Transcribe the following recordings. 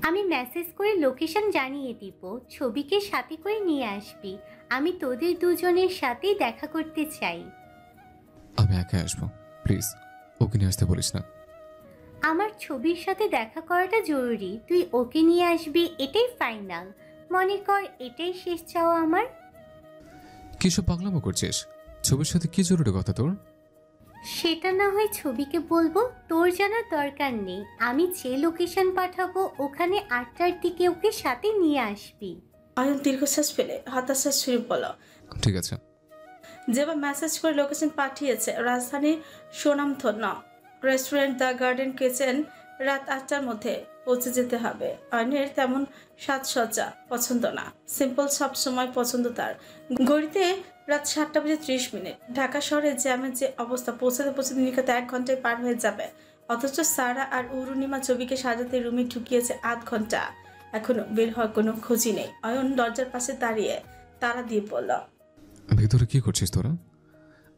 আমি মেসেজ করে লোকেশন জানিয়ে দিব, ছবিকে সাথে করে নিয়ে আসবি। আমি তোদের দুজনের সাথেই দেখা করতে চাই। আমি একা আসবো, প্লিজ ওকে নিয়ে আসতে বলিস না। আমার ছবির সাথে দেখা করাটা জরুরি, তুই ওকে নিয়ে আসবি, এটাই ফাইনাল। মনে কর এটাই শেষ চাওয়া আমার। কিসব পাগলামো করছিস? ছবির সাথে কি জরুরি কথা তোর? সেটা না হয় ছবিকে বলবো, তোর জানার দরকার নেই। আমি যে লোকেশন পাঠাবো ওখানে 8টার দিকে ওকে সাথে নিয়ে আসবি। অয়ন দীর্ঘশ্বাস ফেলে হতাশা ছুড়ে বলল। ঠিক আছে। যেবা মেসেজ করে লোকেশন পাঠিয়েছে রাজধানীর সুনামধন্য রেস্টুরেন্ট দ্য গার্ডেন কিচেন। রাত 8টার মধ্যে পৌঁছে যেতে হবে। অয়নের তেমন সাজসজ্জা পছন্দ না, সিম্পল সব সময় পছন্দ তার। ঘড়িতে রাত 7:30। ঢাকা শহরে জ্যামের যে অবস্থা, পৌঁছাতে পৌঁছাতে নিকটে 1 ঘন্টায় পার হয়ে যাবে। অথচ সারা আর অরুণিমা ছবিকে সাজাতে রুমে ঢুকিয়েছে আধ ঘন্টা, এখনো বের হওয়ার কোনো খোঁজই নেই। অয়ন দরজার পাশে দাঁড়িয়ে তারা দিয়ে পড়ল। ভিতরে কি করছিস তোরা?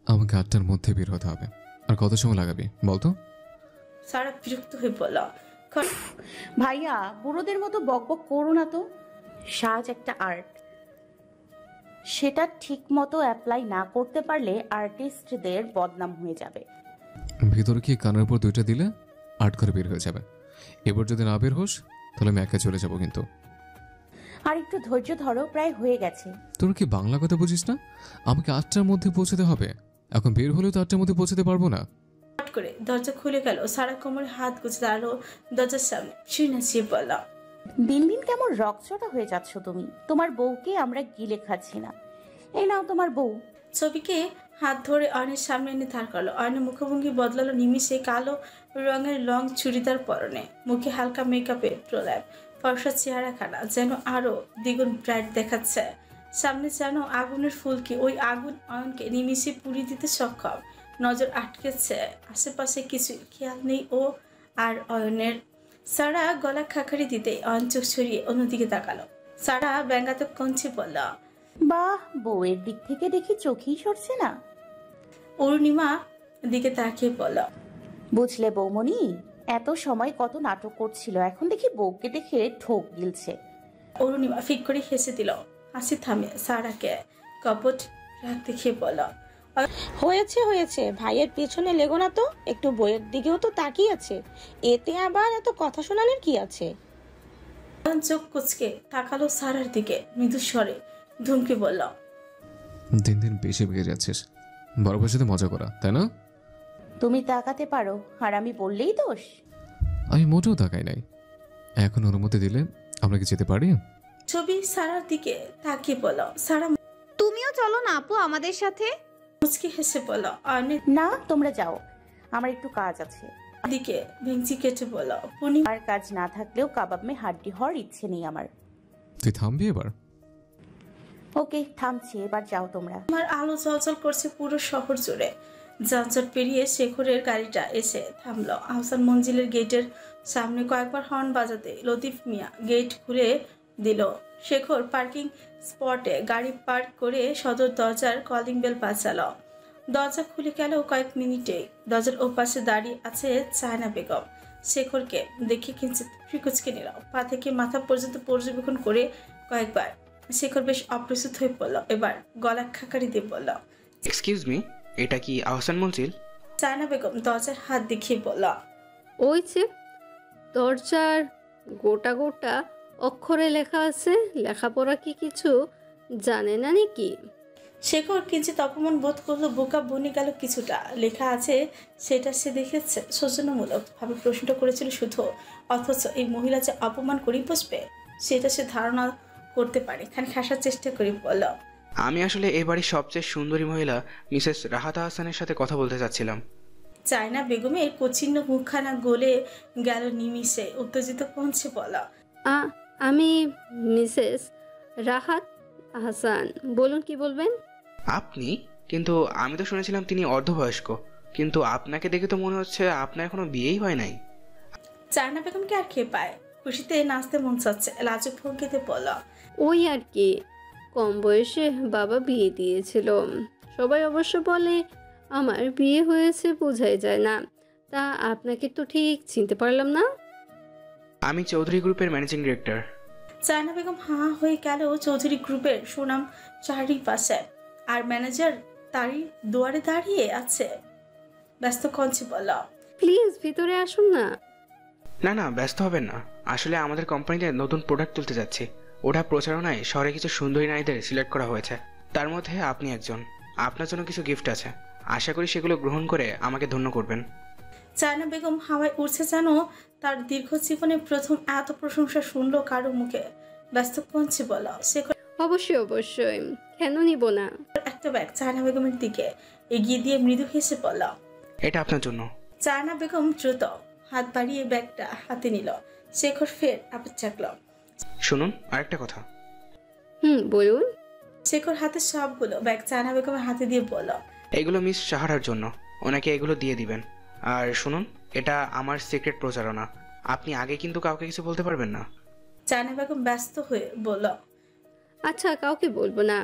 আমাকে 8টার মধ্যে বের হতে হবে। আর কত সময় লাগাবি বলতো? সারা বিরক্ত হয়ে পড়ল। ভাইয়া বুড়োদের মতো বকবক করো না তো। সাজ একটা আর্ট, সেটা ঠিক মতো অ্যাপ্লাই না করতে পারলে আর্টিস্টদের বদনাম হয়ে যাবে। ভিতরে কি কানের উপর 2টা দিলে 8 করে বের হয়ে যাবে। এবার যদি না বের হোস তাহলে আমি একা চলে যাবো কিন্তু। আর একটু ধৈর্য ধরো, প্রায় হয়ে গেছে। তোর কি বাংলা কথা বুঝিস না? আমাকে 8টার মধ্যে পৌঁছাতে হবে। এখন বের হলেও তো 8টার মধ্যে পৌঁছাতে পারবো না। হট করে দরজা খুলে গেল। সারা কোমরে হাত গুছে দাঁড়ালো দরজার সামনে, শুই না সে বলল। দিন দিন কেমন রকচটা হয়ে যাচ্ছ তুমি। তোমার বউকে আমরা গিলে খাচ্ছি না। এই নাও তোমার বউ। ছবিকে হাত ধরে অয়নের সামনে এনে ধার করলো। অয়নের মুখভঙ্গি বদলালো নিমিষে। কালো রঙের লং চুড়িদার পরনে, মুখে হালকা মেকআপের প্রলেপ, ফর্সা চেহারাখানা যেন আরো দ্বিগুণ ব্রাইট দেখাচ্ছে। সামনে যেন আগুনের ফুলকি, ওই আগুন অয়নকে নিমিষে পুড়িয়ে দিতে সক্ষম। নজর আটকেছে আশেপাশে, কিছু খেয়াল নেই ও আর অয়নের। সারা গলা খাকারি দিতেই অয়ন চোখ ছড়িয়ে অন্যদিকে তাকালো। সারা ব্যঙ্গাত্মক কঞ্চে বলল, বাহ, বউয়ের দিক থেকে দেখি চোখেই সরছে না। অরুণিমা দিকে তাকিয়ে বলল, বুঝলে বৌমণি, এত সময় কত নাটক করছিল, এখন দেখি বউকে দেখে ঠোক গিলছে। অরুণিমা ফিক করে হেসে দিল। হাসি থামে সারাকে কপট রাগ দেখিয়ে বলল, হয়েছে হয়েছে, ভাইয়ের পেছনে লেগো না তো। একটু বইয়ের দিকেও তো তাকিয়ে আছে, এতে আবার এত কথা শোনানোর কি আছে? অয়ন চোখ কুচকে তাকালো সারার দিকে, মৃদু স্বরে ধুমকে বলল, দিন দিন বেশি বেড়ে যাচ্ছিস। বড়দের সাথে মজা করা, তাই না? তুমি তাকাতে পারো আর আমি বললেই দোষ? আমি মোটেও তাকাই নাই। এখন অনুমতি দিলে আমরা কি যেতে পারি? ছবি সারার দিকে তাকিয়ে বলল। সারা তুমিও চলো না আপু আমাদের সাথে। মুচকি হেসে বলল। অয়নের না, তোমরা যাও, আমার একটু কাজ আছে। দিকে ভেঙচি কেটে বলল, আর কাজ না থাকলেও কাবাব মে হাড্ডি হওয়ার ইচ্ছে নেই আমার। তুই থামবি এবার? ওকে, থামছি, এবার যাও তোমরা। আমার আলো চলচল করছে পুরো শহর জুড়ে। যানজট পেরিয়ে শেখরের গাড়িটা এসে থামলো আহসান মঞ্জিলের গেটের সামনে। কয়েকবার হর্ন বাজাতে লতিফ মিয়া গেট খুলে দিল। শেখর পার্কিং স্পটে গাড়ি পার্ক করে সদর দরজার কলিং বেল বাজালো। দরজা খুলে গেল কয়েক মিনিটে। দরজার ওপাশে দাঁড়িয়ে আছে চায়না বেগম। শেখরকে দেখে কিঞ্চিত ফ্রিকুচকে নিল। পা থেকে মাথা পর্যন্ত পর্যবেক্ষণ করে কয়েকবার। শেখর বেশ অপ্রস্তুত হয়ে পড়ল। এবার গলা খাকারি দিয়ে বলল, এক্সকিউজ মি, এটা কি আহসান মঞ্জিল? চায়না বেগম দরজার হাত দেখিয়ে বলল, ওই যে দরজার গোটা গোটা অক্ষরে লেখা আছে, লেখাপড়া কি কিছু জানে না নাকি? শেখর কিঞ্চিত অপমান বোধ করলো। বোকা বনে গেল কিছুটা। লেখা আছে সেটা সে দেখেছে। সৌজন্যমূলক ভাবে প্রশ্নটা করেছিল শুধু, অথচ এই মহিলা যে অপমান করেই বসবে সেটা সে ধারণা করতে পারে। খানিক হাসার চেষ্টা করে বলল, আমি আসলে এই বাড়ির সবচেয়ে সুন্দরী মহিলা মিসেস রাহাত আহসানের সাথে কথা বলতে চাচ্ছিলাম। চায়না বেগমের কচিন্ন মুখখানা গলে গেল নিমিষে। উত্তেজিত কঞ্চে বলা, আমি মিসেস রাহাত আহসান, বলুন কি বলবেন? আপনি? কিন্তু আমি তো শুনেছিলাম তিনি অর্ধবয়স্ক, কিন্তু আপনাকে দেখে তো মনে হচ্ছে আপনার এখনো বিয়েই হয় নাই। চায়না বেগমকে আর খেয়ে পায়, খুশিতে নাচতে মন চাচ্ছে। লাজুক ভঙ্গিতে বলা, ওই আর কি, কম বয়সে বাবা বিয়ে দিয়েছিল। সবাই অবশ্য বলে আমার বিয়ে হয়েছে বোঝাই যায় না। তা আপনাকে তো ঠিক চিনতে পারলাম না। আমি চৌধুরী গ্রুপের ম্যানেজিং ডিরেক্টর। চায়না বেগম হাঁ হয়ে গেল। চৌধুরী গ্রুপের সুনাম চারিপাশে, আর ম্যানেজার তারই দুয়ারে দাঁড়িয়ে আছে। ব্যস্ত কঞ্চে বলল, প্লিজ ভিতরে আসুন না। না না, ব্যস্ত হবেন না। আসলে আমাদের কোম্পানিতে নতুন প্রোডাক্ট তুলতে যাচ্ছি। ওটা প্রচারণায় শহরে কিছু সুন্দরী নারীদের সিলেক্ট করা হয়েছে, তার মধ্যে আপনি একজন। আপনার জন্য কিছু গিফট আছে, আশা করি সেগুলো গ্রহণ করে আমাকে ধন্য করবেন। চায়না বেগম হাওয়ায় উঠছে যেন তার দীর্ঘ জীবনে প্রথম এত প্রশংসা শুনলো কারো মুখে। ব্যস্ত কঞ্চে বলল, শেখর অবশ্যই অবশ্যই, কেন নিব না। একটা ব্যাগ চায়না বেগমের দিকে এগিয়ে দিয়ে মৃদু হেসে বলল, এটা আপনার জন্য। চায়না বেগম দ্রুত হাত বাড়িয়ে ব্যাগটা হাতে নিল। শেখর ফের আবার চাকল। শুনুন, আরেকটা কথা। বলুন। শেখর হাতে সবগুলো ব্যাগ চায়না বেগমের হাতে দিয়ে বলল, এগুলো মিস সাহারার জন্য, ওনাকে এগুলো দিয়ে দিবেন। আর শুনুন, এটা আমার সিক্রেট প্রচারণা, আপনি আগে কিন্তু কাউকে কিছু বলতে পারবেন না। চায়না বেগম ব্যস্ত হয়ে বলল, আচ্ছা, কাউকে বলবো না।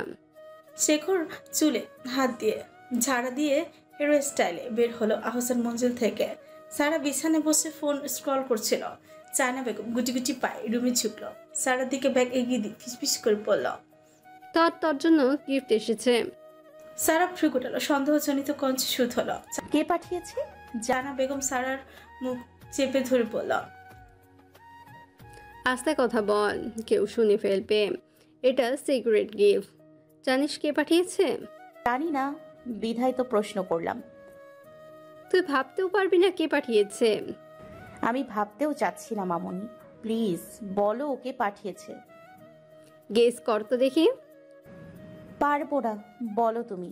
শেখর চুলে হাত দিয়ে ঝাড়া দিয়ে হিরো স্টাইলে বের হলো আহসান মঞ্জিল থেকে। সারা বিছানায় বসে ফোন স্ক্রল করছিল। চায়না বেগম গুটি গুটি পায়ে রুমে ঝুঁকলো। সারার দিকে ব্যাগ এগিয়ে দিয়ে ফিসফিস করে পড়ল, তোর জন্য গিফট এসেছে। সারা ফ্রি গোটালো। সন্দেহজনিত কঞ্চে সুদ হলো। কে পাঠিয়েছে? চায়না বেগম সারার মুখ চেপে ধরে পড়ল, আস্তে কথা বল, কেউ শুনে ফেলবে। এটা সিক্রেট গিফট। জানিস কে পাঠিয়েছে? জানি না, বিধায় তো প্রশ্ন করলাম। তুই ভাবতেও পারবি না কে পাঠিয়েছে। আমি ভাবতেও চাচ্ছি না মামনি, প্লিজ বলো ওকে পাঠিয়েছে। গেস কর তো দেখি। পারবো না, বলো তুমি।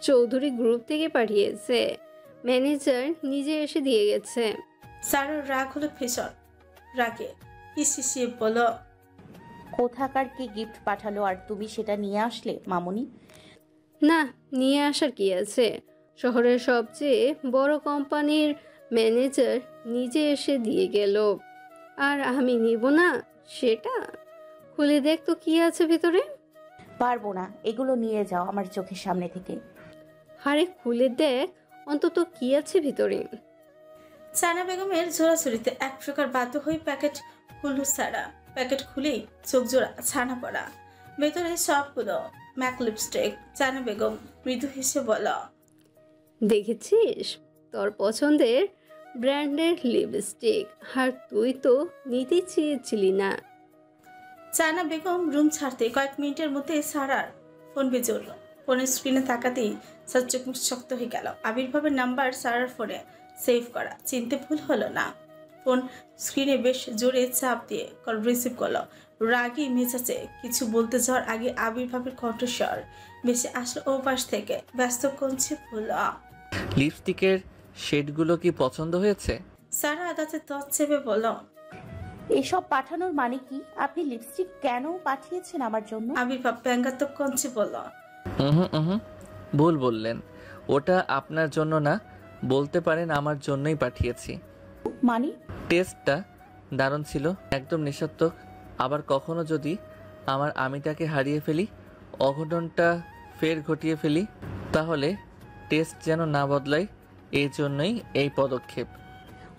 চৌধুরী গ্রুপ থেকে পাঠিয়েছে, ম্যানেজার নিজে এসে দিয়ে গেছে। সারার রাগ হলো ভীষণ। রাগে হিসিয়ে বলল, কোথাকার কে গিফট পাঠালো আর তুমি সেটা নিয়ে আসলে মামনি? না, নিয়ে আসার কি আছে, শহরের সবচেয়ে বড় কোম্পানির ম্যানেজার নিজে এসে দিয়ে গেল। আর আমি নিব না সেটা? খুলে দেখ তো কি আছে ভিতরে। পারবো না, এগুলো নিয়ে যাও আমার চোখের সামনে থেকে। আরে খুলে দেখ অন্তত কি আছে ভিতরে। চায়না বেগমের জোড়াছড়িতে এক প্রকার বাধ্য হয়ে প্যাকেট খুলল সারা। প্যাকেট খুলেই চোখ জোড়া ছানা পড়া। ভেতরে সবগুলো ম্যাক লিপস্টিক। চায়না বেগম মৃদু হেসে বল, দেখেছিস, তোর পছন্দের ব্র্যান্ডের লিপস্টিক, আর তুই তো নিতে চেয়েছিলি না। চায়না বেগম রুম ছাড়তে কয়েক মিনিটের মধ্যে সারার ফোন বেজে উঠল। ফোনের স্ক্রিনে তাকাতেই সার চোখ মুখ শক্ত হয়ে গেল। আবির্ভাবের নাম্বার সারার ফোনে সেভ করা, চিনতে ভুল হলো না। ফোন স্ক্রিনে বেশ জোরে চাপ দিয়ে কল রিসিভ করলো। রাগী মেজাজে কিছু বলতে যাওয়ার আগে আবির্ভাবের কণ্ঠস্বর বেশি আসলো ও পাশ থেকে। ব্যস্ত কঞ্চে বলল, লিপস্টিকের শেডগুলো কি পছন্দ হয়েছে? সারা আদাতে তৎ চেপে বলল, এসব পাঠানোর মানে কি? আপনি লিপস্টিক কেন পাঠিয়েছেন আমার জন্য? আবির্ভাব ব্যঙ্গাত্মক কঞ্চে বলল, ভুল বললেন, ওটা আপনার জন্য না, বলতে পারেন আমার জন্যই পাঠিয়েছি। মানে? টেস্টটা দারুণ ছিল, একদম নিঃস্বার্থক। আবার কখনো যদি আমার আমিটাকে হারিয়ে ফেলি, অঘটনটা ফের ঘটিয়ে ফেলি, তাহলে টেস্ট যেন না বদলায়, এই জন্যই এই পদক্ষেপ।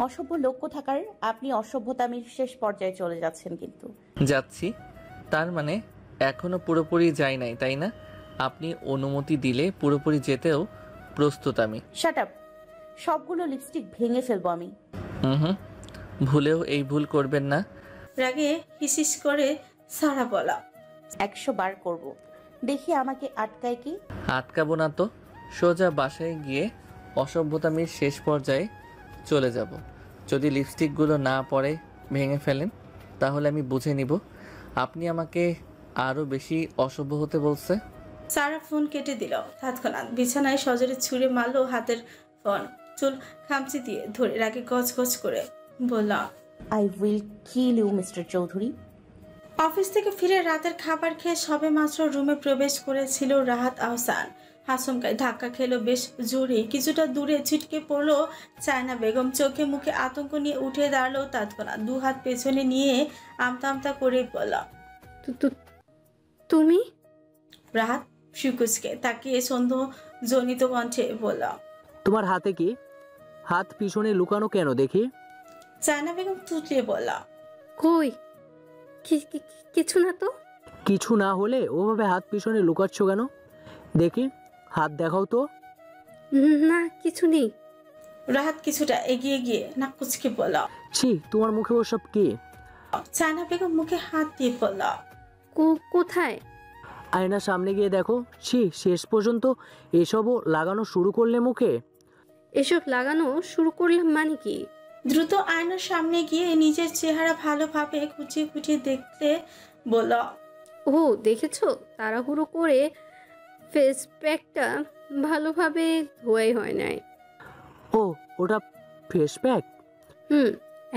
অসভ্য লোক থাকার আপনি অসভ্যতামির শেষ পর্যায়ে চলে যাচ্ছেন। কিন্তু যাচ্ছি তার মানে এখনো পুরোপুরি যাই নাই, তাই না? আপনি অনুমতি দিলে পুরোপুরি যেতেও প্রস্তুত আমি। শাট আপ, সবগুলো লিপস্টিক ভেঙে ফেলবো আমি। ভুলেও এই ভুল করবেন না। রাগে হিসিস করে সারা বলা, 100 বার করব, দেখি আমাকে আটকায় কি। আটকাবো না তো, সোজা বাসায় গিয়ে অসভ্যতামির শেষ পর্যায়ে চলে যাব। যদি লিপস্টিকগুলো না পরে ভেঙে ফেলেন, তাহলে আমি বুঝে নিব আপনি আমাকে আরও বেশি অসভ্য হতে বলছে। সারা ফোন কেটে দিল তৎক্ষণাৎ। বিছানায় সজরে ছুঁড়ে মারলো হাতের ফোন। চুল খামচি দিয়ে ধরে রাগে গজ গজ করে বলল, I will kill you mister Chowdhury. Office থেকে ফিরে রাতের খাবার খেয়ে সবে মাত্র রুমে প্রবেশ করেছিল রাহাত আহসান। হাসমকায় ধাক্কা খেলো বেশ জোরে। কিছুটা দূরে ছিটকে পড়লো চায়না বেগম। চোখে মুখে আতঙ্ক নিয়ে উঠে দাঁড়ালো তৎক্ষণাৎ। 2 হাত পেছনে নিয়ে আমতা আমতা করে বলল, তুমি? রাহাত শিকুচকে তাকিয়ে সন্দেহজনিত কণ্ঠে বলল, তোমার হাতে কি? হাত পিছনে লুকানো কেন দেখি? চায়না বেগম তুতলিয়ে বলল, কই কিছু না তো। কিছু না হলে ওভাবে হাত পিছনে লুকাচ্ছ কেন? দেখি, হাত দেখাও তো। না কিছু নেই। রাহাত কিছুটা এগিয়ে গিয়ে নাক কুচকে বলল। ছি, তোমার মুখে ওসব কি? চায়না বেগম মুখে হাত দিয়ে বলল, কোথায়? আয়নার সামনে গিয়ে দেখো। ছি, শেষ পর্যন্ত এসবও লাগানো শুরু করলে মুখে। এসব লাগানো শুরু করলাম মানে কি? দ্রুত আয়নার সামনে গিয়ে নিজের চেহারা ভালোভাবে খুঁচিয়ে খুঁচিয়ে দেখতে বলল। ও দেখেছো, তাড়াহুড়ো করে ফেস প্যাকটা ভালোভাবে ধোয়াই হয় নাই। ও, ওটা ফেস প্যাক?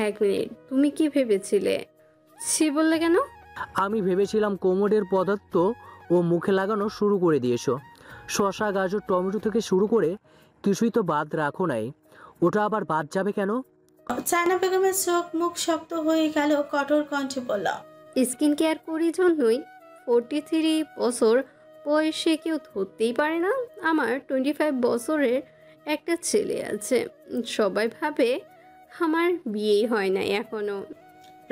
এক মিনিট, তুমি কি ভেবেছিলে? ছি বললে কেন? আমি ভেবেছিলাম কোমরের পদার্থ ও মুখে লাগানো শুরু করে দিয়েছো। শসা, গাজর, টমেটো থেকে শুরু করে কিছুই তো বাদ রাখো নাই। ওটা আবার বাদ যাবে কেন? চায়না বেগমের চোখ মুখ শক্ত হয়ে গেল, কঠোর কণ্ঠে বলল। স্কিন কেয়ার করি জন্যই 43 বছর বয়সে কেউ ধরতেই পারে না আমার 25 বছরের একটা ছেলে আছে। সবাই ভাবে আমার বিয়েই হয় নাই এখনো।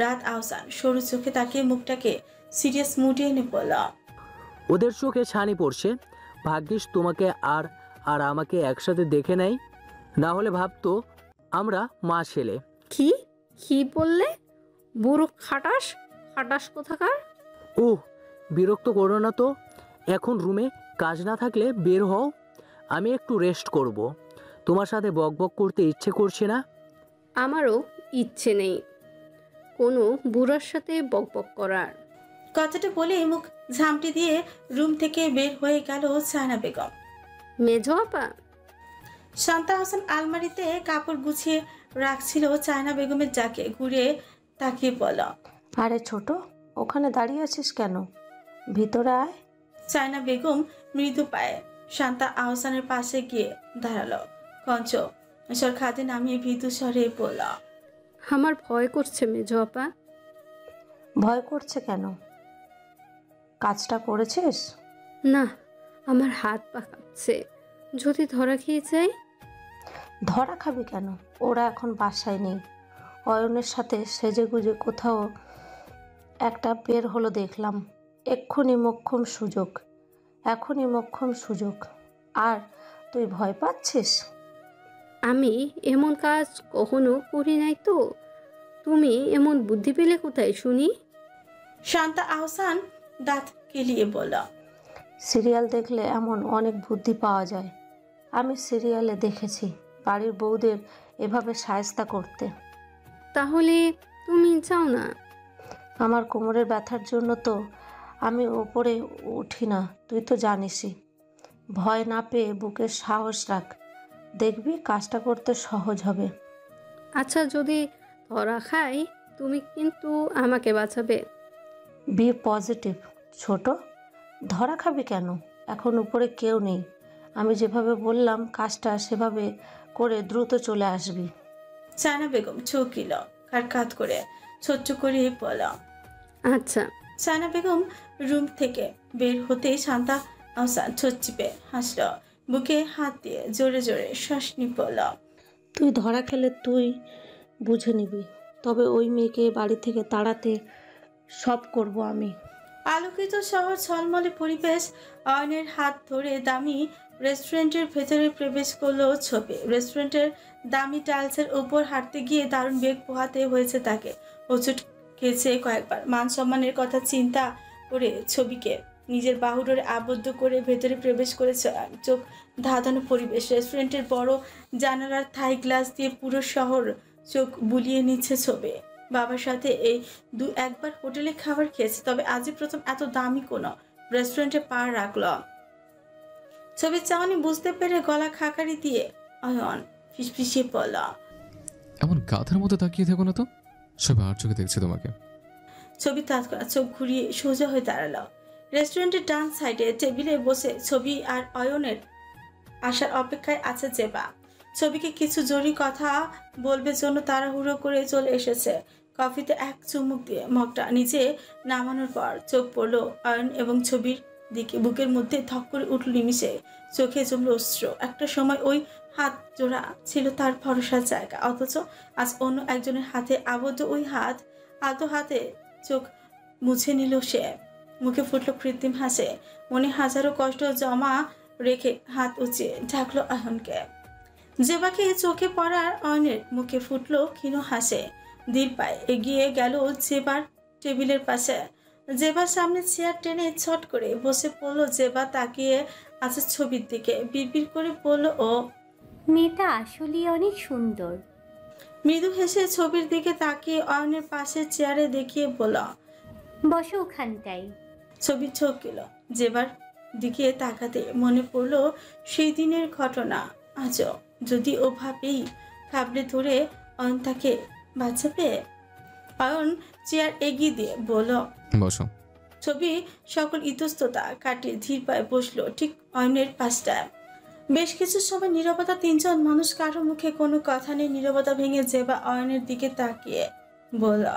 রাত আহসান সরু চোখে তাকিয়ে মুখটাকে সিরিয়াস মুডে এনে বলল। ওদের চোখে ছানি পড়ছে। ভাগ্যিস তোমাকে আর আমাকে একসাথে দেখে নেয়, না হলে ভাবতো আমরা মা ছেলে। কি বললে? বুড়ো খাটাস কোথাকার। ওহ, বিরক্ত করো না তো। এখন রুমে কাজ না থাকলে বের হও, আমি একটু রেস্ট করব। তোমার সাথে বকবক করতে ইচ্ছে করছে না? আমারও ইচ্ছে নেই কোনো বুড়ার সাথে বকবক করার। কথাটা বলে মুখ ঝামটি দিয়ে রুম থেকে বের হয়ে গেল চায়না বেগম। মেজো আপা। শান্তা হাসান আলমারিতে কাপড় গুছিয়ে রাখছিল। চায়না বেগমের যাকে ঘুরে তাকিয়ে বলল। আরে ছোট, ওখানে দাঁড়িয়ে আছিস কেন? ভিতরে আয়। চায়না বেগম মৃদু পায়ে শান্তা আহসানের পাশে গিয়ে দাঁড়ালো। কঞ্চ স্বর খাতে নামিয়ে ভীতু স্বরে বলল। আমার ভয় করছে মেজো আপা। ভয় করছে কেন? কাজটা করেছিস? না, আমার হাত পা কাঁপছে। যদি ধরা খেয়ে যাই? ধরা খাবি কেন? ওরা এখন বাসায় নেই। অয়নের সাথে সেজেগুজে কোথাও একটা বের হলো দেখলাম। এখনই মোক্ষম সুযোগ। আর তুই ভয় পাচ্ছিস? আমি এমন কাজ কখনো করি নাই তো। তুমি এমন বুদ্ধি পেলে কোথায় শুনি? শান্তা আহসান দাঁত কেলিয়ে বলল। সিরিয়াল দেখলে এমন অনেক বুদ্ধি পাওয়া যায়। আমি সিরিয়ালে দেখেছি বাড়ির বউদের এভাবে শায়েস্তা করতে। তাহলে তুমি যাও না। আমার কোমরের ব্যথার জন্য তো আমি ওপরে উঠি না, তুই তো জানিসই। ভয় না পেয়ে বুকের সাহস রাখ, দেখবি কাজটা করতে সহজ হবে। আচ্ছা, যদি ধরা খাই তুমি কিন্তু আমাকে বাঁচাবে। বি পজিটিভ ছোট। ধরা খাবি কেন? এখন উপরে কেউ নেই। আমি যেভাবে বললাম কাজটা সেভাবে করে দ্রুত চলে আসবি। চায়না বেগম চৌকিল কাট করে ছোট্ট করে বলল। আচ্ছা। চায়না বেগম রুম থেকে বের হতেই শান্তা আহসান ছোট চিপে হাসল, বুকে হাত দিয়ে জোরে জোরে শ্বাস নিয়ে বলল। তুই ধরা খেলে তুই বুঝে নিবি, তবে ওই মেয়েকে বাড়ি থেকে তাড়াতে সব করব আমি। আলোকিত শহর, ঝলমলে পরিবেশ। অয়নের হাত ধরে দামি রেস্টুরেন্টের ভেতরে প্রবেশ করলো ছবি। রেস্টুরেন্টের দামি টাইলসের উপর হাঁটতে গিয়ে দারুণ বেগ পোহাতে হয়েছে তাকে। হোঁচট খেয়েছে কয়েকবার। মান সম্মানের কথা চিন্তা করে ছবিকে নিজের বাহুডোরে আবদ্ধ করে ভেতরে প্রবেশ করেছে। চোখ ধাঁধানো পরিবেশ। রেস্টুরেন্টের বড় জানালার থাই গ্লাস দিয়ে পুরো শহর চোখ বুলিয়ে নিচ্ছে ছবি। বাবার সাথে এই একবার হোটেলে খাবার খেয়েছে, তবে আজই প্রথম এত দামি কোনো রেস্টুরেন্টে পা রাখল। ছবির চাহনি বুঝতে পেরে গলা খাকারি দিয়ে অয়ন ফিসফিসিয়ে বলল। এমন গাধার মতো তাকিয়ে থাকো না তো, সবাই আর চোখে দেখছে তোমাকে। ছবি তৎক্ষণাৎ চোখ ঘুরিয়ে সোজা হয়ে দাঁড়ালো। রেস্টুরেন্টের ডান সাইডে টেবিলে বসে ছবি আর অয়নের আসার অপেক্ষায় আছে জেবা। ছবিকে কিছু জরুরি কথা বলবে জন্য তাড়াহুড়ো করে চলে এসেছে। কফিতে এক চুমুক দিয়ে মগটা নিচে নামানোর পর চোখ পড়লো অয়ন এবং ছবির দিকে। বুকের মধ্যে ধক করে উঠল নিমিষে, চোখে জমল অস্ত্র। একটা সময় ওই হাত জোড়া ছিল তার ভরসার জায়গা, অথচ আজ অন্য একজনের হাতে আবদ্ধ ওই হাত আলতো হাতে চোখ মুছে নিল সে। মুখে ফুটলো কৃত্রিম হাসে, মনে হাজারো কষ্ট জমা রেখে হাত উঁচিয়ে ঢাকলো অয়নকে। জেবাকে চোখে পড়ার অয়নের মুখে ফুটলো ক্ষীণ হাসে। ধীর পায়ে এগিয়ে গেল জেবার টেবিলের পাশে। জেবার সামনে চেয়ার টেনে ছট করে বসে পড়লো। জেবা তাকিয়ে আছে ছবির দিকে, বিড়বিড় করে বলল ও। মেয়েটা আসলেই অনেক সুন্দর। মৃদু হেসে ছবির দিকে তাকিয়ে অয়নের পাশে চেয়ারে দেখিয়ে বলল, বসো ওখানটাই। ছবি চোখ গেল জেবার দিকে তাকাতে মনে পড়লো সেই দিনের ঘটনা। আজও যদি ওভাবেই খাবলে ধরে অয়ন তাকে বাঁচাবে। অয়ন চেয়ার এগিয়ে দিয়ে বলল, বসো। ছবি সকল ইতস্ততা কাটিয়ে ধীর পায়ে বসলো ঠিক অয়নের পাশটায়। বেশ কিছু সময় নীরবতা। তিনজন মানুষ, কারো মুখে কোনো কথা নেই। নীরবতা ভেঙে জেবা অয়নের দিকে তাকিয়ে বলল,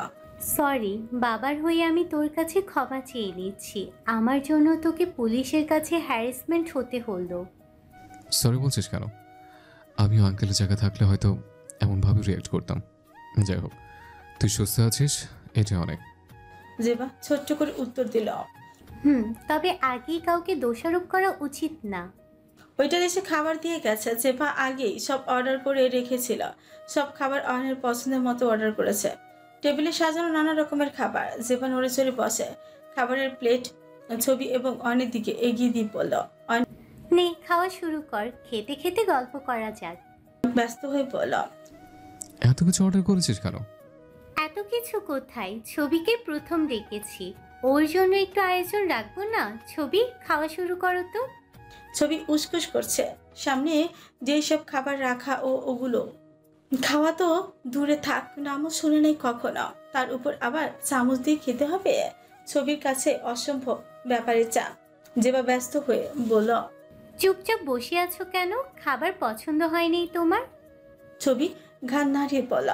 সরি, বাবার হয়ে আমি তোর কাছে ক্ষমা চেয়ে নিচ্ছি। আমার জন্য তোকে পুলিশের কাছে হ্যারাসমেন্ট হতে হলো। সরি বলছিস কেন? আমিও আঙ্কেলের জায়গা থাকলে হয়তো এমনভাবে রিয়াক্ট করতাম। যাই হোক, তুই সুস্থ আছিস, এটা অনেক। জেবা ছোট্ট করে উত্তর দিল, তবে আগেই কাউকে দোষারোপ করা উচিত না। ওইটার এসে খাবার দিয়ে গেছে। জেবা আগেই সব অর্ডার করে রেখেছিল। সব খাবার অয়নের পছন্দের মতো অর্ডার করেছে। টেবিলে সাজানো নানা রকমের খাবার। জেবা নড়ে চড়ে বসে খাবারের প্লেট ছবি এবং অয়নের দিকে এগিয়ে দিয়ে বলল, নে খাওয়া শুরু কর, খেতে খেতে গল্প করা যাক। ব্যস্ত হয়ে বলল, এত কিছু অর্ডার করেছিস কেন? এত কিছু কোথায়, ছবিকে প্রথম ডেকেছি, ওর জন্য একটু আয়োজন রাখবো না। ছবি, খাওয়া শুরু করো তো। ছবি উসকুস করছে। সামনে যেই সব খাবার রাখা ও ওগুলো খাওয়া তো দূরে থাক, নামও শুনে নেই কখনো। তার উপর আবার চামচ দিয়ে খেতে হবে। ছবির কাছে অসম্ভব ব্যাপারে চা। জেবা ব্যস্ত হয়ে বলল, চুপচাপ বসে আছো কেন? খাবার পছন্দ হয়নি তোমার? ছবি ঘাড় নাড়িয়ে বলল,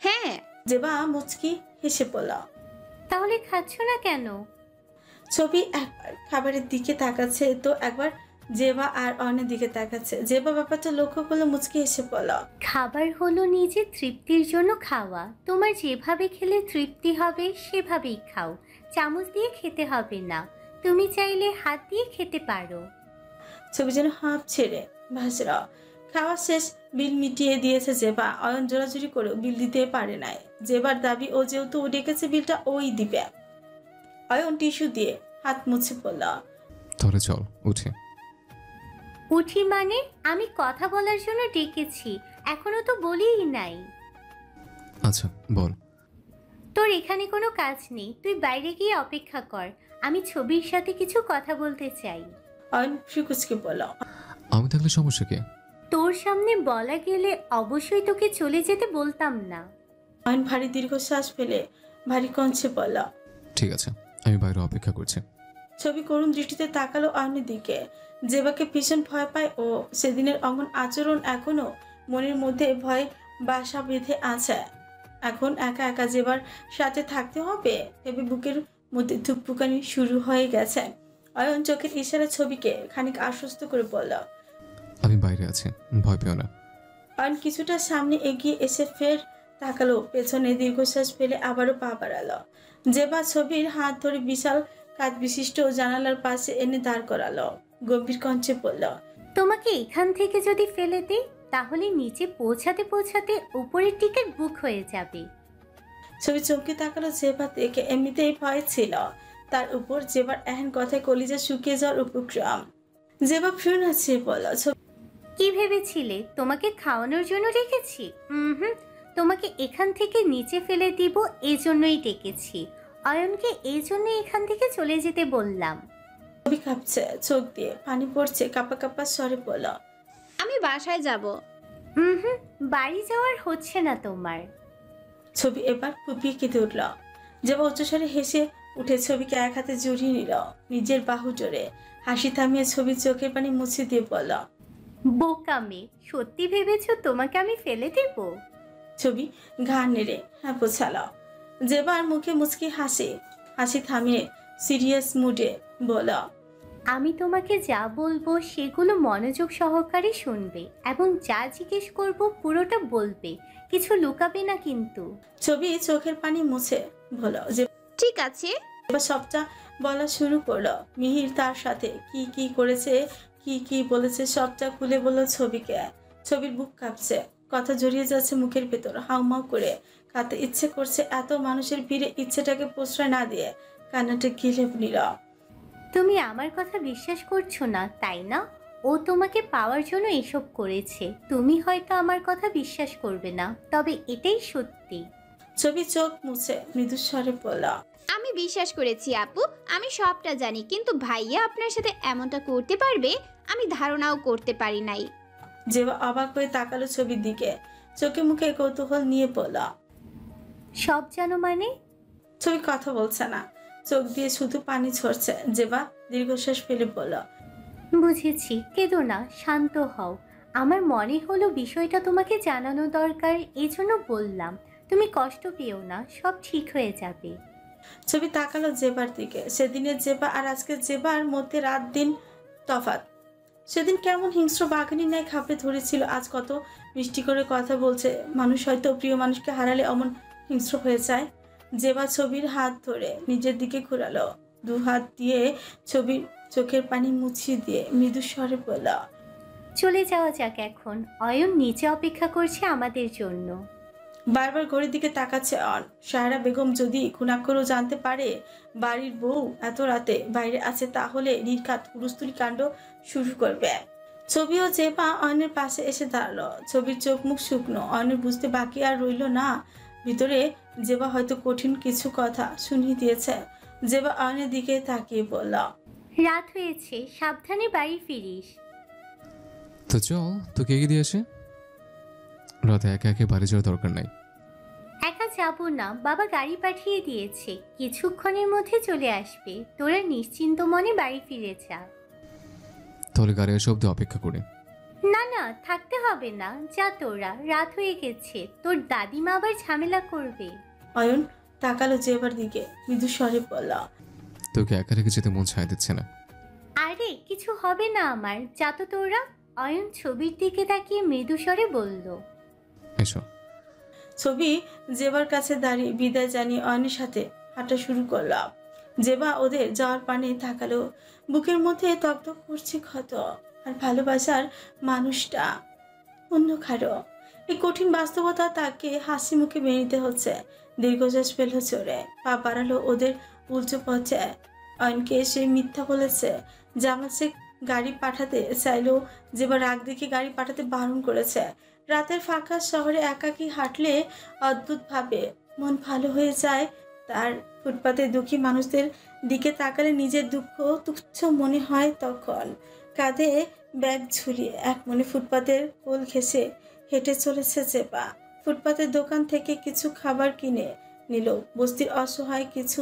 হ্যাঁ। জেবা মুচকি হেসে বলল, তাহলে খাচ্ছ না কেন? ছবি একবার খাবারের দিকে তাকাচ্ছে তো একবার জেবা আর অন্যের দিকে তাকাচ্ছে। জেবা ব্যাপারটা লক্ষ্য করলো, মুচকি হেসে বলল, খাবার হলো নিজের তৃপ্তির জন্য খাওয়া। তোমার যেভাবে খেলে তৃপ্তি হবে সেভাবেই খাও, চামচ দিয়ে খেতে হবে না। তুমি চাইলে হাত দিয়ে খেতে পারো। ছবি যেন হাঁপ ছেড়ে ভাসল। খাওয়া শেষ, বিল মিটিয়ে দিয়েছে জেবা। অয়ন জোরাজুরি করেও বিল দিতে পারে নাই। জেবার দাবি ও যেহেতু ও ডেকেছে বিলটা ওই দিবে। অয়ন টিস্যু দিয়ে হাত মুছে পড়ল, তাহলে চল উঠে। উঠি মানে? আমি কথা বলার জন্য ডেকেছি, এখনো তো বলিই নাই। আচ্ছা বল। তোর এখানে কোনো কাজ নেই, তুই বাইরে গিয়ে অপেক্ষা কর। আমি ছবির সাথে কিছু কথা বলতে চাই। অয়ন ফ্রিকুচকে বলল, আমি থাকলে সমস্যা কি? তোর সামনে বলা গেলে অবশ্যই তোকে চলে যেতে বলতাম না। অয়ন ভারী দীর্ঘশ্বাস ফেলে ভারী কঞ্চে বলল, ঠিক আছে, আমি বাইরে অপেক্ষা করছি। ছবি করুণ দৃষ্টিতে তাকালো অয়নের দিকে। জেবাকে ভীষণ ভয় পায় ও সেদিনের অমন আচরণ এখনো মনের মধ্যে ভয় বাসা বেঁধে আছে। এখন একা একা জেবার সাথে থাকতে হবে ভেবে বুকের মধ্যে ধুকপুকানি শুরু হয়ে গেছে। অয়ন চোখের ইশারা ছবিকে খানিক আশ্বস্ত করে বলল, আমি বাইরে আছি, ভয় পেও না। অয়ন কিছুটা সামনে এগিয়ে এসে ফের তাকালো পেছনে, দীর্ঘশ্বাস ফেলে আবারও পা বাড়ালো। জেবা ছবির হাত ধরে বিশাল কাঁচ বিশিষ্ট জানালার পাশে এনে দাঁড় করালো। গম্ভীর কণ্ঠে বলল, তোমাকে এখান থেকে যদি ফেলে দিই তাহলে নিচে পৌঁছাতে পৌঁছাতে উপরের টিকিট বুক হয়ে যাবে। ছবি চমকে তাকালো জেবা দেখে। এমনিতেই ভয় ছিল, তার উপর জেবার এহেন কথায় কলিজা শুকিয়ে যাওয়ার উপক্রম। জেবা ফ্রি আছে বলল, কি ভেবেছিলে তোমাকে খাওয়ানোর জন্য ডেকেছি? তোমাকে এখান থেকে নিচে ফেলে দিব এজন্যই ডেকেছি। অয়নকে এই জন্য এখান থেকে চলে যেতে বললাম। ছবি কাঁপছে, চোখ দিয়ে পানি পড়ছে, কাপা কাপা স্বরে বলল, আমি বাসায় যাব। বাড়ি যাওয়ার হচ্ছে না তোমার। ছবি এবার ফুপিয়ে কেঁদে উঠল। জেবা উচ্চস্বরে হেসে উঠে ছবিকে এক হাতে জড়িয়ে নিল নিজের বাহু জোরে। হাসি থামিয়ে ছবির চোখের পানি মুছে দিয়ে বলল, বোকামে, সত্যি ভেবেছো তোমাকে আমি ফেলে দেব? ছবি ঘাড় নেড়ে হ্যাঁ পোছাল। জেবার মুখে মুচকি হাসি থামিয়ে সিরিয়াস মুডে বলল, আমি তোমাকে যা বলবো সেগুলো মনোযোগ সহকারে শুনবে এবং যা জিজ্ঞেস করব পুরোটা বলবে, কিছু লুকাবে না কিন্তু। ছবি চোখের পানি মুছে বলল যে ঠিক আছে। এবার সবটা বলা শুরু করলো। মিহির তার সাথে কি কি করেছে, কি কি বলেছে সবটা খুলে বলল ছবিকে। ছবির বুক কাঁপছে, কথা জড়িয়ে যাচ্ছে মুখের ভেতর, হাউমাউ করে কাঁদতে ইচ্ছে করছে। এত মানুষের ভিড়ে ইচ্ছেটাকে প্রশ্রয় না দিয়ে কান্নাটা গিলে নিল। তুমি আমার কথা বিশ্বাস করছো না তাই না? ও তোমাকে পাওয়ার জন্য এসব করেছে। তুমি হয়তো আমার কথা বিশ্বাস করবে না, তবে এটাই সত্যি। ছবি চোখ মুছে মৃদুস্বরে বলল, আমি বিশ্বাস করেছি আপু, আমি সবটা জানি, কিন্তু ভাইয়া আপনার সাথে এমনটা করতে পারবে আমি ধারণাও করতে পারি নাই। যে অবাক হয়ে তাকালো ছবির দিকে, চোখে মুখে কৌতূহল নিয়ে বলল, সব জানো মানে? ছবি কথা বলছে না, চোখ দিয়ে শুধু পানি ঝরছে। জেবা দীর্ঘশ্বাস ফেলে বলল, বুঝেছি, কেঁদো না, শান্ত হও। আমার মনে হলো বিষয়টা তোমাকে জানানো দরকার, এই জন্য বললাম। তুমি কষ্ট পেও না, সব ঠিক হয়ে যাবে। ছবি তাকালো জেবার দিকে। সেদিনের জেবা আর আজকের জেবার মধ্যে রাত দিন তফাৎ। সেদিন কেমন হিংস্র বাঘিনী ন্যায় খাপে ধরেছিল, আজ কত মিষ্টি করে কথা বলছে। মানুষ হয়তো প্রিয় মানুষকে হারালে অমন হিংস্র হয়ে যায়। জেবা ছবির হাত ধরে নিজের দিকে ঘোরালো, দু হাত দিয়ে ছবির চোখের পানি মুছিয়ে দিয়ে মৃদু স্বরে বলল, চলে যাওয়া যাক এখন। অয়ন নিচে অপেক্ষা করছে আমাদের জন্য। বারবার ঘড়ির দিকে তাকাচ্ছে অন। সায়রা বেগম যদি খুনাক্ষরও জানতে পারে বাড়ির বউ এত রাতে বাইরে আছে, তাহলে নির্ঘাত পুরুষতুলি কাণ্ড শুরু করবে। ছবিও জেবা অয়নের পাশে এসে দাঁড়ালো। ছবির চোখ মুখ শুকনো, অয়নের বুঝতে বাকি আর রইল না। ভিতরে জেবা হয়তো কঠিন কিছু কথা শুনিয়ে দিয়েছে। জেবা অয়নের দিকে তাকিয়ে বলল, রাত হয়েছে, সাবধানে বাড়ি ফিরিস। তো চল তোকে এগিয়ে দিয়ে আসে। রাতে একা একে বাড়ি যাওয়ার দরকার নাই। একা যাবো না, বাবা গাড়ি পাঠিয়ে দিয়েছে, কিছুক্ষণের মধ্যে চলে আসবে। তোরা নিশ্চিন্ত মনে বাড়ি ফিরে যা। তাহলে গাড়ি আসা অব্দি অপেক্ষা করি। না না, থাকতে হবে না, যা তোরা, রাত হয়ে গেছে। তোর দাদিমা আবার ঝামেলা করবে। অয়ন তাকালো জেবার দিকে, মৃদু স্বরে বলল, তোকে একা রেখে যেতে মন ছায় দিচ্ছে না। আরে কিছু হবে না আমার, যা তো তোরা। অয়ন ছবির দিকে তাকিয়ে মৃদু স্বরে বলল, এসো। ছবি জেবার কাছে দাঁড়িয়ে বিদায় জানিয়ে অয়নের সাথে হাঁটা শুরু করলাম। জেবা ওদের যাওয়ার পানে তাকালো, বুকের মধ্যে তকতক করছে ক্ষত। আর ভালোবাসার মানুষটা অন্য কারো। এই কঠিন বাস্তবতা তাকে হাসি মুখে মেনে নিতে হচ্ছে। দীর্ঘশ্বাস ফেল চড়ে পা বাড়ালো ওদের উল্টো পথে। অয়নকে সে মিথ্যা বলেছে, জামাল সে গাড়ি পাঠাতে চাইলেও জেবা রাগ দেখে গাড়ি পাঠাতে বারণ করেছে। রাতের ফাঁকা শহরে একাকী হাঁটলে অদ্ভুতভাবে মন ভালো হয়ে যায় তার। ফুটপাতে দুঃখী মানুষদের দিকে তাকালে নিজের দুঃখ তুচ্ছ মনে হয়। তখন কাঁধে ব্যাগ ঝুলিয়ে এক মনে ফুটপাতের কোল ঘেঁষে হেঁটে চলেছে জেবা। ফুটপাতের দোকান থেকে কিছু খাবার কিনে নিল। বস্তির অসহায় কিছু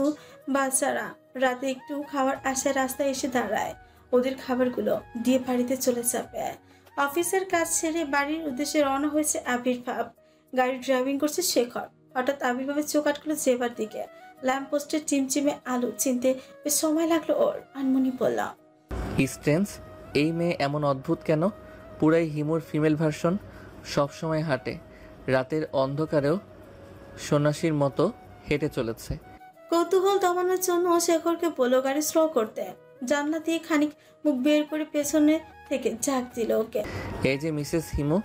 বাচ্চারা রাতে একটু খাবার আশায় রাস্তায় এসে দাঁড়ায়। ওদের খাবারগুলো দিয়ে বাড়িতে চলে যাবে। অফিসের কাজ ছেড়ে বাড়ির উদ্দেশ্যে রওনা হয়েছে আবির্ভাব। গাড়ি ড্রাইভিং করছে শেখর। হঠাৎ আবির্ভাবের চোখ আটকলো জেবার দিকে। ল্যাম্প পোস্টের চিমচিমে আলো চিনতে বেশ সময় লাগলো ওর। আনমনি বলল, স্ট্রেঞ্জ, এই মেয়ে এমন অদ্ভুত কেন? পুরাই হিমুর ফিমেল ভার্সন। সবসময় হাঁটে, রাতের অন্ধকারেও সন্ন্যাসীর মতো হেঁটে চলেছে। কৌতূহল দমানোর জন্য শেখরকে বলল গাড়ি স্লো করতে। জানলা দিয়ে খানিক মুখ বের করে পেছনে থেকে ঝাঁক দিল ওকে। এই যে মিসেস হিমু।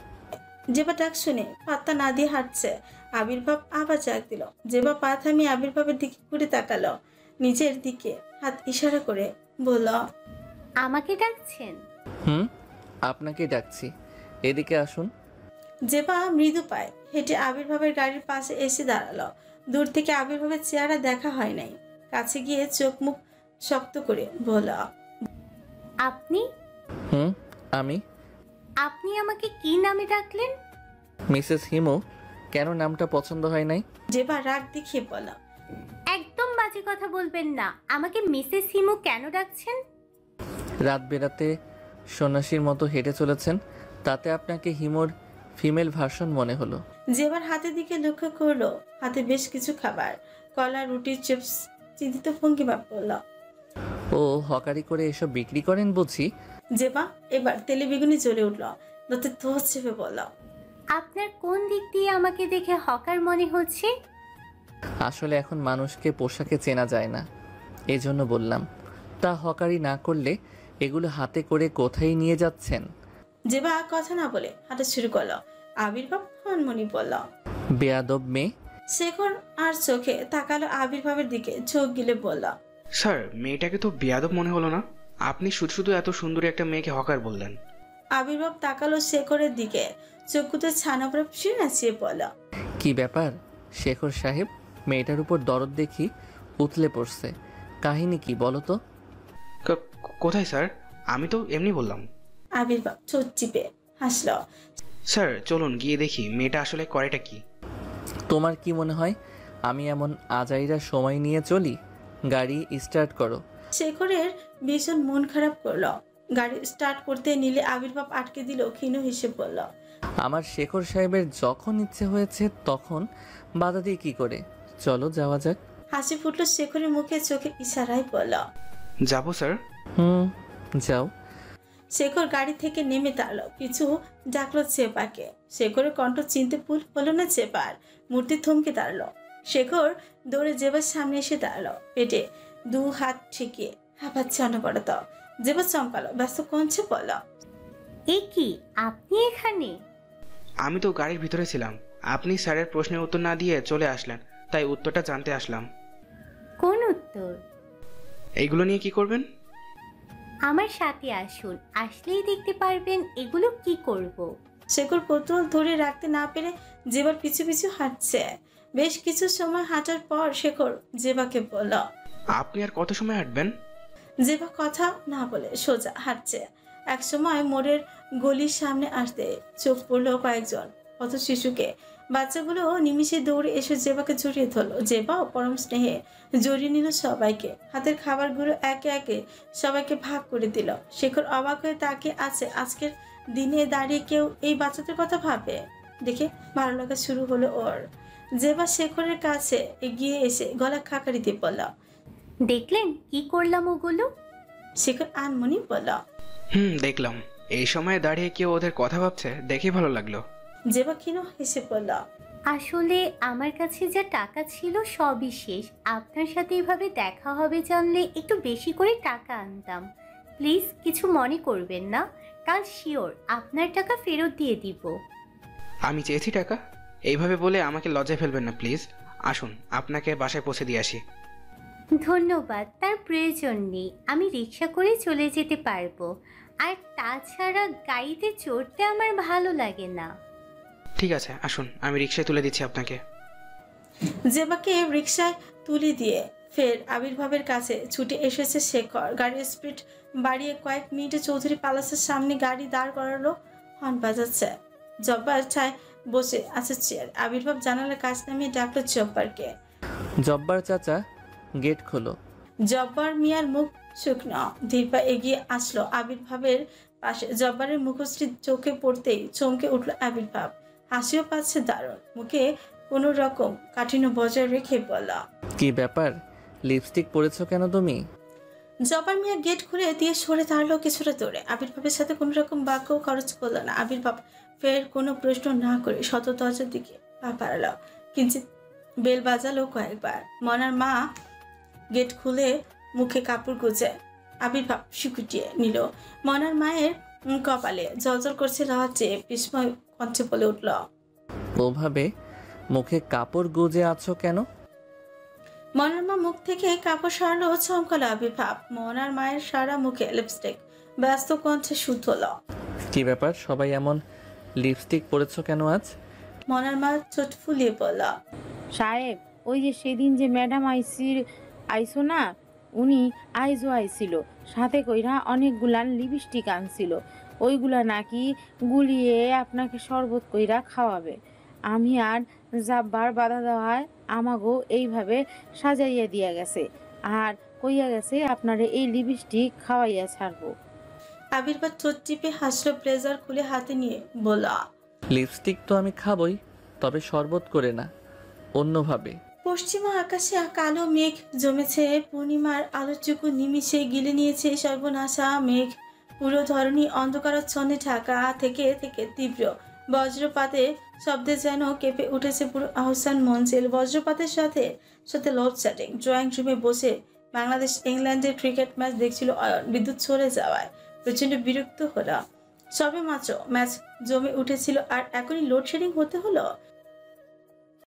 জেবা ডাক শুনে পাত্তা না দিয়ে হাঁটছে। আবির্ভাব আবার ঝাঁক দিল। জেবা পা থামিয়ে আবির্ভাবের দিকে ঘুরে তাকালো। নিজের দিকে হাত ইশারা করে বলল, আমাকে ডাকছেন? আপনাকে ডাকছি, এদিকে আসুন। জেবা মৃদু পায় হেঁটে আবির্ভাবের গাড়ির পাশে এসে দাঁড়ালো। দূর থেকে আবির্ভাবের চেহারা দেখা হয় নাই। কাছে গিয়ে চোখ মুখ শক্ত করে বলল, আপনি? আমি। আপনি আমাকে কি নামে ডাকলেন? মিসেস হিমু। কেন নামটা পছন্দ হয় নাই? জেবা রাগ দেখিয়ে বলল, একদম বাজে কথা বলবেন না। আমাকে মিসেস হিমু কেন ডাকছেন? রাত বেরাতে সন্ন্যাসীর মতো হেঁটে চলেছেন, তাতে আপনাকে হিমুর ফিমেল ভার্সন মনে হলো। জেবার হাতের দিকে লক্ষ্য করলো। হাতে বেশ কিছু খাবার, কলা, রুটি, চিপস। চিন্তিত ভঙ্গিমা বলল, ও হকারি করে এসব বিক্রি করেন বুঝি? জেবা এবার তেলে বেগুনি জ্বলে উঠল। দাঁতে ধোঁচ চেপে বলল, আপনার কোন দিক দিয়ে আমাকে দেখে হকার মনে হচ্ছে? আসলে এখন মানুষকে পোশাকে চেনা যায় না, এই জন্য বললাম। তা হকারি না করলে এগুলো হাতে করে কোথায় নিয়ে যাচ্ছেন? জেবা কথা না বলে হাঁটা শুরু করলো। আবির্ভাব হনমনি বলল, বেয়াদব মেয়ে। শেখর আর চোখে তাকালো আবির্ভাবের দিকে, চোখ গিলে বলল, স্যার, মেয়েটাকে তো বেয়াদব মনে হলো না? আপনি শুধু শুধু এত সুন্দরী একটা মেয়েকে হকার বললেন। আবির্ভাব তাকালো শেখরের দিকে, চোখুতে ছানা পরে ফিরে নাচিয়ে বলল, কি ব্যাপার শেখর সাহেব? মেয়েটার উপর দরদ দেখি উতলে পড়ছে, কাহিনী কি বলো তো? কোথায় স্যার? আমি তো এমনি বললাম। আবির্ভাব চোখ চিপে হাসল। স্যার চলুন গিয়ে দেখি মেয়েটা আসলে করেটা কি। তোমার কি মনে হয় আমি এমন আজাইরা সময় নিয়ে চলি? গাড়ি স্টার্ট করো। শেখরের ভীষণ মন খারাপ করলো। গাড়ি স্টার্ট করতে নিলে আবির্ভাব আটকে দিল, ক্ষীণ হিসেব বলল, আমার শেখর সাহেবের যখন ইচ্ছে হয়েছে তখন বাধা দিয়ে কি করে? চলো যাওয়া যাক। হাসি ফুটলো শেখরের মুখে, চোখে ইশারায় বলল, যাবো স্যার। যাও। শেখর গাড়ি থেকে নেমে দাঁড়ালো, পিছু ডাকলো চেপাকে। শেখরের কণ্ঠ চিনতে ভুল হলো না চেপার। মূর্তি থমকে দাঁড়ালো। শেখর দৌড়ে জেবার সামনে এসে দাঁড়ালো, পেটে দু হাত ঠেকিয়ে হাঁপাচ্ছে অনবরত। জেবা চমকালো, ব্যস্ত কঞ্চে বলল, এ কি, আপনি এখানে? আমি তো গাড়ির ভিতরে ছিলাম, আপনি স্যারের প্রশ্নের উত্তর না দিয়ে চলে আসলেন, তাই উত্তরটা জানতে আসলাম। কোন উত্তর? এইগুলো নিয়ে কি করবেন? আমার সাথে আসুন, আসলেই দেখতে পারবেন এগুলো কি করব। শেখর কৌতূহল ধরে রাখতে না পেরে জেবার পিছু পিছু হাঁটছে। বেশ কিছু সময় হাঁটার পর শেখর জেবাকে বলল, আপনি আর কত সময় হাঁটবেন? জেবা কথা না বলে সোজা হাঁটছে। এক সময় মোড়ের গলির সামনে আসতে চোখ পড়লো কয়েকজন পথ শিশুকে। বাচ্চাগুলো নিমিষে দৌড়ে এসে জেবাকে জড়িয়ে ধরলো। জেবাও পরম স্নেহে জড়িয়ে নিল সবাইকে। হাতের খাবারগুলো একে একে সবাইকে ভাগ করে দিল। শেখর অবাক হয়ে তাকিয়ে আছে। আজকের দিনে দাঁড়িয়ে কেউ এই বাচ্চাদের কথা ভাবে দেখে ভালো লাগা শুরু হলো ওর। জেবা শেখরের কাছে এগিয়ে এসে গলা খাকারি দিয়ে বলল, দেখলেন কি করলাম ওগুলো? শেখর আনমনি বলল, দেখলাম। এই সময়ে দাঁড়িয়ে কেউ ওদের কথা ভাবছে, দেখে ভালো লাগলো। জেবা ক্ষীণ হেসে বলল, আসলে আমার কাছে যা টাকা ছিল সবই শেষ। আপনার সাথে এভাবে দেখা হবে জানলে একটু বেশি করে টাকা আনতাম। প্লিজ কিছু মনে করবেন না, কাল শিওর আপনার টাকা ফেরত দিয়ে দিব। আমি চেয়েছি টাকা? এইভাবে বলে আমাকে লজ্জায় ফেলবেন না প্লিজ। আসুন আপনাকে বাসায় পৌঁছে দিয়ে আসি। ধন্যবাদ, তার প্রয়োজন নেই। আমি রিক্সা করে চলে যেতে পারবো। আর তাছাড়া গাড়িতে চড়তে আমার ভালো লাগে না। ঠিক আছে আসুন, আমি রিক্সায় তুলে দিচ্ছি আপনাকে। জেবাকে রিক্সায় তুলে দিয়ে ফের আবির্ভাবের কাছে ছুটে এসেছে শেখর। গাড়ির স্পিড বাড়িয়ে কয়েক মিনিটে চৌধুরী প্যালেসের সামনে গাড়ি দাঁড় করালো। হর্ন বাজাচ্ছে। জব্বার ছায় বসে আছে চেয়ার। আবির্ভাব জানালার কাছ নামিয়ে ডাকলো জব্বারকে। জব্বার চাচা, গেট খোলো। জব্বার মিয়ার মুখ শুকনো, ধীর পা এগিয়ে আসলো আবির্ভাবের পাশে। জব্বারের মুখশ্রী চোখে পড়তেই চমকে উঠলো আবির্ভাব। হাসিও পাচ্ছে দারুণ। মুখে কোনো রকম কাঠিন্য বজায় রেখে বলা, কি ব্যাপার, লিপস্টিক পরেছো কেন তুমি? জব্বার মিয়া গেট খুলে দিয়ে সরে দাঁড়ালো কিছুটা দূরে। আবির্ভাবের সাথে কোনো রকম বাক্য খরচ করলো না। আবির্ভাব ফের কোনো প্রশ্ন না করে শত দরজার দিকে পা বাড়ালো। কিঞ্চিত বেল বাজালো কয়েকবার। মনার মা গেট খুলে মুখে কাপড় গুজে আবির্ভাব শিকুটিয়ে নিল। মনার মায়ের কপালে জলজল করছে লজ্জে, বিস্ময় কঞ্চে বলে উঠল, ওভাবে মুখে কাপড় গুজে আছো কেন? মনার মা মুখ থেকে কাপড় সরালো, চমকালো আবির্ভাব। মনার মায়ের সারা মুখে লিপস্টিক। ব্যস্ত কণ্ঠে শুধল, কি ব্যাপার, সবাই এমন লিপস্টিক পরেছো কেন আজ? মনার মা চোট ফুলিয়ে বলল, সাহেব, ওই যে সেদিন যে ম্যাডাম আইসো না, উনি আইজও আইছিল, সাথে কইরা অনেকগুলান লিপস্টিক আনছিল। ওইগুলা নাকি গুলিয়ে আপনাকে শরবত কইরা খাওয়াবে। আমি আর জাব্বার বাধা দেওয়ায় আমাগো এইভাবে সাজাইয়া দিয়া গেছে, আর কইয়া গেছে আপনারে এই লিপস্টিক খাওয়াইয়া ছাড়বো। আবির্ভাব চোট টিপে হাসলো, ব্লেজার খুলে হাতে নিয়ে বলল, লিপস্টিক তো আমি খাবই, তবে শরবত করে না, অন্যভাবে। পশ্চিমা আকাশে কালো মেঘ জমেছে, পূর্ণিমার আলোটুকু নিমিষে গিলে নিয়েছে সর্বনাশা মেঘ। পুরো ধরনী অন্ধকারাচ্ছন্নে ঢাকা থেকে থেকে তীব্র বজ্রপাতে শব্দে যেন কেঁপে উঠেছে পুরো আহসান মঞ্জিল। বজ্রপাতের সাথে সাথে লোডশেডিং। ড্রয়িং রুমে বসে বাংলাদেশ ইংল্যান্ডের ক্রিকেট ম্যাচ দেখছিল অয়ন। বিদ্যুৎ চলে যাওয়ায় প্রচণ্ড বিরক্ত হলো। সবে মাত্র ম্যাচ জমে উঠেছিল আর এখনই লোডশেডিং হতে হলো।